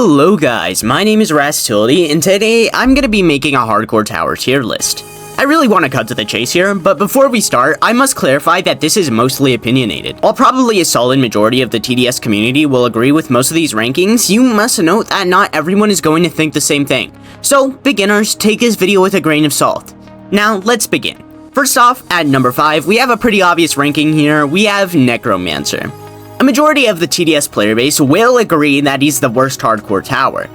Hello guys, my name is Rastility, and today I'm going to be making a hardcore tower tier list. I really want to cut to the chase here, but before we start, I must clarify that this is mostly opinionated. While probably a solid majority of the TDS community will agree with most of these rankings, you must note that not everyone is going to think the same thing. So, beginners, take this video with a grain of salt. Now, let's begin. First off, at number 5, we have a pretty obvious ranking here. We have Necromancer. A majority of the TDS player base will agree that he's the worst hardcore tower.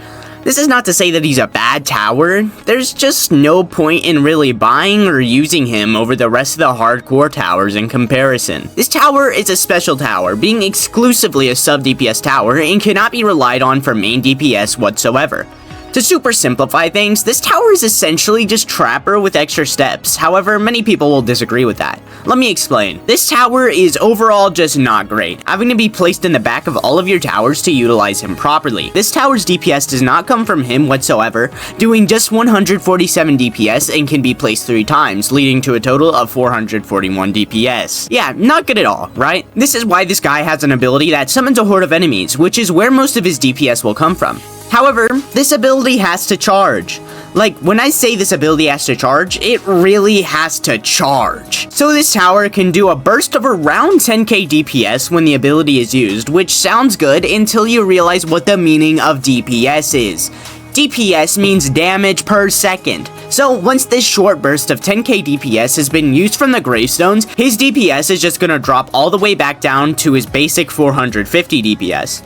This is not to say that he's a bad tower, there's just no point in really buying or using him over the rest of the hardcore towers in comparison. This tower is a special tower, being exclusively a sub-DPS tower and cannot be relied on for main DPS whatsoever. To super simplify things, this tower is essentially just Trapper with extra steps. However, many people will disagree with that. Let me explain. This tower is overall just not great, having to be placed in the back of all of your towers to utilize him properly. This tower's DPS does not come from him whatsoever, doing just 147 DPS and can be placed 3 times, leading to a total of 441 DPS. Yeah, not good at all, right? This is why this guy has an ability that summons a horde of enemies, which is where most of his DPS will come from. However, this ability has to charge. Like, when I say this ability has to charge, it really has to charge. So this tower can do a burst of around 10k DPS when the ability is used, which sounds good until you realize what the meaning of DPS is. DPS means damage per second. So once this short burst of 10k DPS has been used from the gravestones, his DPS is just gonna drop all the way back down to his basic 450 DPS.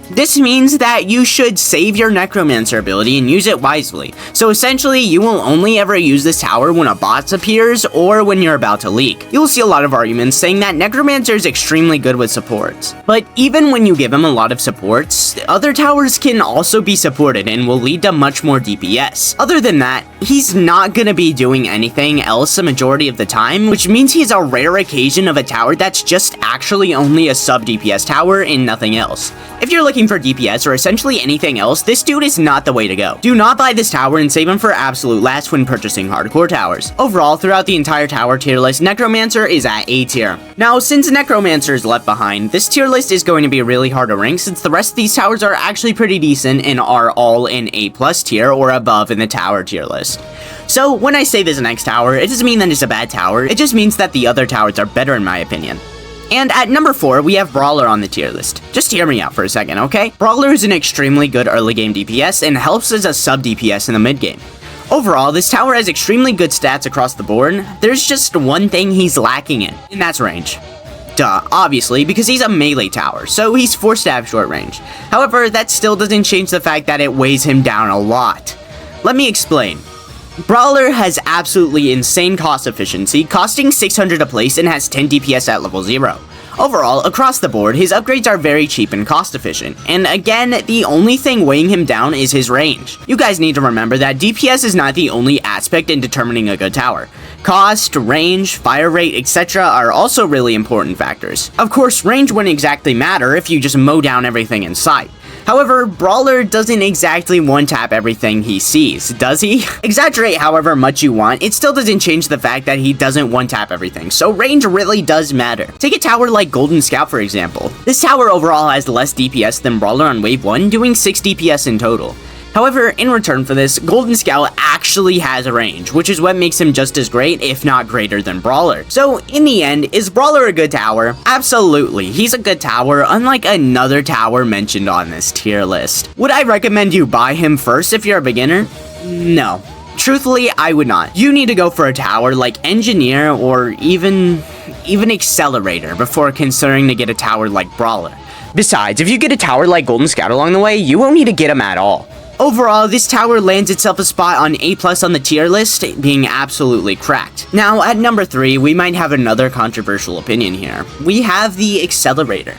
This means that you should save your Necromancer ability and use it wisely. So essentially, you will only ever use this tower when a boss appears or when you're about to leak. You will see a lot of arguments saying that Necromancer is extremely good with supports. But even when you give him a lot of supports, other towers can also be supported and will lead to much more DPS. Other than that, he's not gonna be doing anything else a majority of the time, which means he's a rare occasion of a tower that's just actually only a sub DPS tower and nothing else. If you're looking for DPS or essentially anything else, this dude is not the way to go. Do not buy this tower and save him for absolute last when purchasing hardcore towers. Overall, throughout the entire tower tier list, Necromancer is at A tier. Now, since Necromancer is left behind, this tier list is going to be really hard to rank since the rest of these towers are actually pretty decent and are all in A+ tier or above in the tower tier list. So, when I say this next tower, it doesn't mean that it's a bad tower, it just means that the other towers are better in my opinion. And at number 4, we have Brawler on the tier list. Just hear me out for a second, okay? Brawler is an extremely good early game DPS and helps as a sub DPS in the mid game. Overall, this tower has extremely good stats across the board. There's just one thing he's lacking in, and that's range. Duh, obviously, because he's a melee tower, so he's forced to have short range. However, that still doesn't change the fact that it weighs him down a lot. Let me explain. Brawler has absolutely insane cost efficiency, costing 600 to place and has 10 DPS at level 0. Overall, across the board, his upgrades are very cheap and cost efficient, and again, the only thing weighing him down is his range. You guys need to remember that DPS is not the only aspect in determining a good tower. Cost, range, fire rate, etc. are also really important factors. Of course, range wouldn't exactly matter if you just mow down everything in sight. However, Brawler doesn't exactly one-tap everything he sees, does he? Exaggerate however much you want, it still doesn't change the fact that he doesn't one-tap everything, so range really does matter. Take a tower like Golden Scout for example. This tower overall has less DPS than Brawler on wave 1, doing 6 DPS in total. However, in return for this, Golden Scout actually has a range, which is what makes him just as great, if not greater than Brawler. So, in the end, is Brawler a good tower? Absolutely, he's a good tower, unlike another tower mentioned on this tier list. Would I recommend you buy him first if you're a beginner? No. Truthfully, I would not. You need to go for a tower like Engineer or even Accelerator before considering to get a tower like Brawler. Besides, if you get a tower like Golden Scout along the way, you won't need to get him at all. Overall, this tower lands itself a spot on A+ on the tier list, being absolutely cracked. Now, at number 3, we might have another controversial opinion here. We have the Accelerator.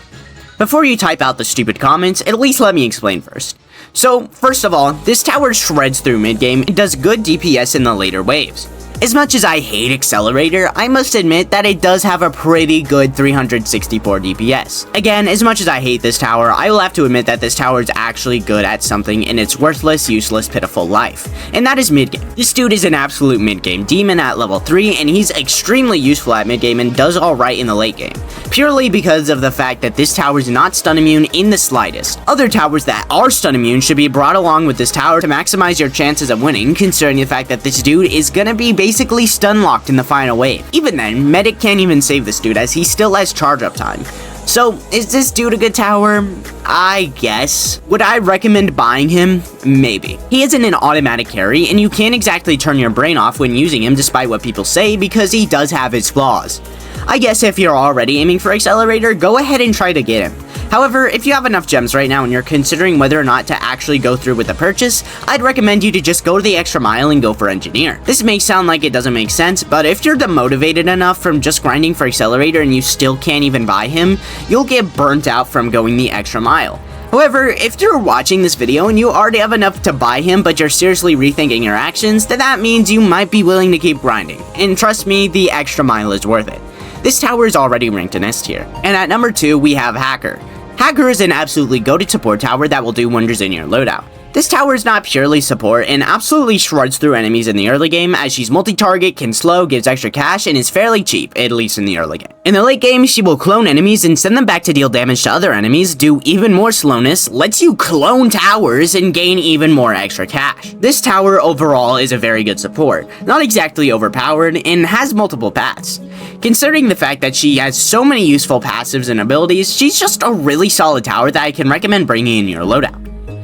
Before you type out the stupid comments, at least let me explain first. So, first of all, this tower shreds through mid-game and does good DPS in the later waves. As much as I hate Accelerator, I must admit that it does have a pretty good 364 DPS. Again, as much as I hate this tower, I will have to admit that this tower is actually good at something in its worthless, useless, pitiful life, and that is mid-game. This dude is an absolute mid-game demon at level 3, and he's extremely useful at mid-game and does alright in the late game, purely because of the fact that this tower is not stun immune in the slightest. Other towers that are stun immune should be brought along with this tower to maximize your chances of winning, considering the fact that this dude is gonna be basically stun locked in the final wave. Even then, Medic can't even save this dude as he still has charge up time. So, is this dude a good tower? I guess. Would I recommend buying him? Maybe. He isn't an automatic carry, and you can't exactly turn your brain off when using him despite what people say because he does have his flaws. I guess if you're already aiming for Accelerator, go ahead and try to get him. However, if you have enough gems right now and you're considering whether or not to actually go through with the purchase, I'd recommend you to just go the extra mile and go for Engineer. This may sound like it doesn't make sense, but if you're demotivated enough from just grinding for Accelerator and you still can't even buy him, you'll get burnt out from going the extra mile. However, if you're watching this video and you already have enough to buy him but you're seriously rethinking your actions, then that means you might be willing to keep grinding. And trust me, the extra mile is worth it. This tower is already ranked in S tier. And at number 2, we have Hacker. Hacker is an absolutely goated support tower that will do wonders in your loadout. This tower is not purely support and absolutely shreds through enemies in the early game as she's multi-target, can slow, gives extra cash, and is fairly cheap, at least in the early game. In the late game, she will clone enemies and send them back to deal damage to other enemies, do even more slowness, lets you clone towers, and gain even more extra cash. This tower overall is a very good support, not exactly overpowered, and has multiple paths. Considering the fact that she has so many useful passives and abilities, she's just a really solid tower that I can recommend bringing in your loadout.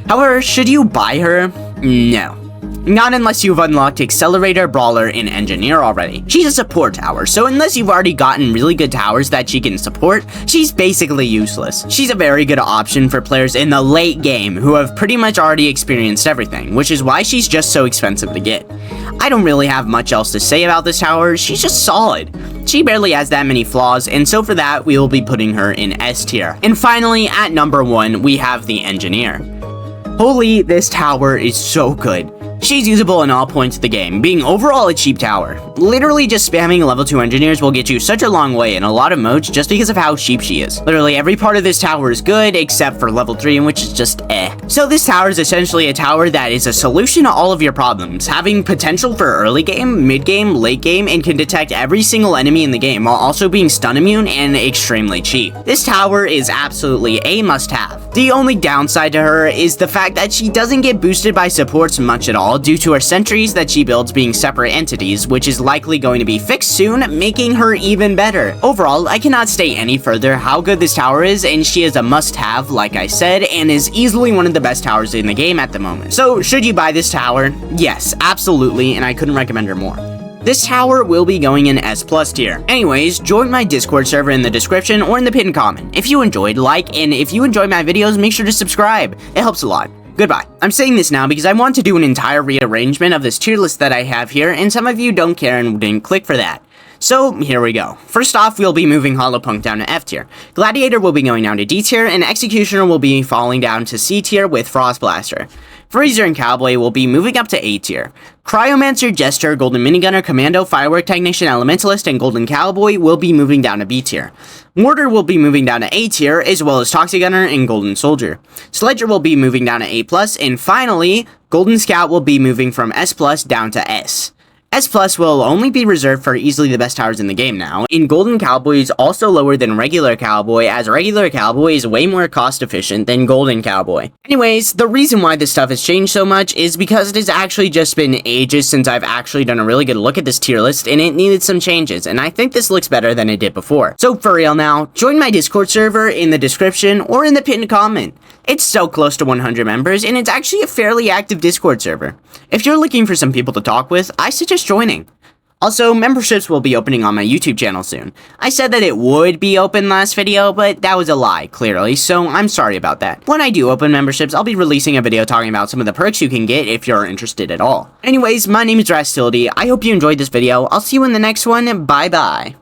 However, should you buy her? No. Not unless you've unlocked Accelerator, Brawler, and Engineer already. She's a support tower, so unless you've already gotten really good towers that she can support, she's basically useless. She's a very good option for players in the late game who have pretty much already experienced everything, which is why she's just so expensive to get. I don't really have much else to say about this tower, she's just solid. She barely has that many flaws, and so for that, we will be putting her in S tier. And finally, at number 1, we have the Engineer. Holy, this tower is so good. She's usable in all points of the game, being overall a cheap tower. Literally just spamming level 2 engineers will get you such a long way in a lot of modes just because of how cheap she is. Literally every part of this tower is good except for level 3, in which is just eh. So this tower is essentially a tower that is a solution to all of your problems, having potential for early game, mid game, late game, and can detect every single enemy in the game while also being stun immune and extremely cheap. This tower is absolutely a must-have. The only downside to her is the fact that she doesn't get boosted by supports much at all due to her sentries that she builds being separate entities, which is likely going to be fixed soon, making her even better. Overall, I cannot state any further how good this tower is, and she is a must-have, like I said, and is easily one of the best towers in the game at the moment. So, should you buy this tower? Yes, absolutely, and I couldn't recommend her more. This tower will be going in S+ tier. Anyways, join my Discord server in the description or in the pinned comment. If you enjoyed, like, and if you enjoy my videos, make sure to subscribe. It helps a lot. Goodbye. I'm saying this now because I want to do an entire rearrangement of this tier list that I have here, and some of you don't care and didn't click for that. So, here we go. First off, we'll be moving Hollowpunk down to F tier. Gladiator will be going down to D tier, and Executioner will be falling down to C tier with Frost Blaster. Freezer and Cowboy will be moving up to A tier. Cryomancer, Jester, Golden Minigunner, Commando, Firework Technician, Elementalist, and Golden Cowboy will be moving down to B tier. Mortar will be moving down to A tier, as well as Toxic Gunner and Golden Soldier. Sledger will be moving down to A+, and finally, Golden Scout will be moving from S+ down to S. S+ will only be reserved for easily the best towers in the game now, and Golden Cowboy is also lower than Regular Cowboy, as Regular Cowboy is way more cost efficient than Golden Cowboy. Anyways, the reason why this stuff has changed so much is because it has actually just been ages since I've actually done a really good look at this tier list, and it needed some changes, and I think this looks better than it did before. So for real now, join my Discord server in the description or in the pinned comment. It's so close to 100 members, and it's actually a fairly active Discord server. If you're looking for some people to talk with, I suggest joining. Also, memberships will be opening on my YouTube channel soon. I said that it would be open last video, but that was a lie, clearly, so I'm sorry about that. When I do open memberships, I'll be releasing a video talking about some of the perks you can get if you're interested at all. Anyways, my name is Rastility. I hope you enjoyed this video. I'll see you in the next one. Bye-bye.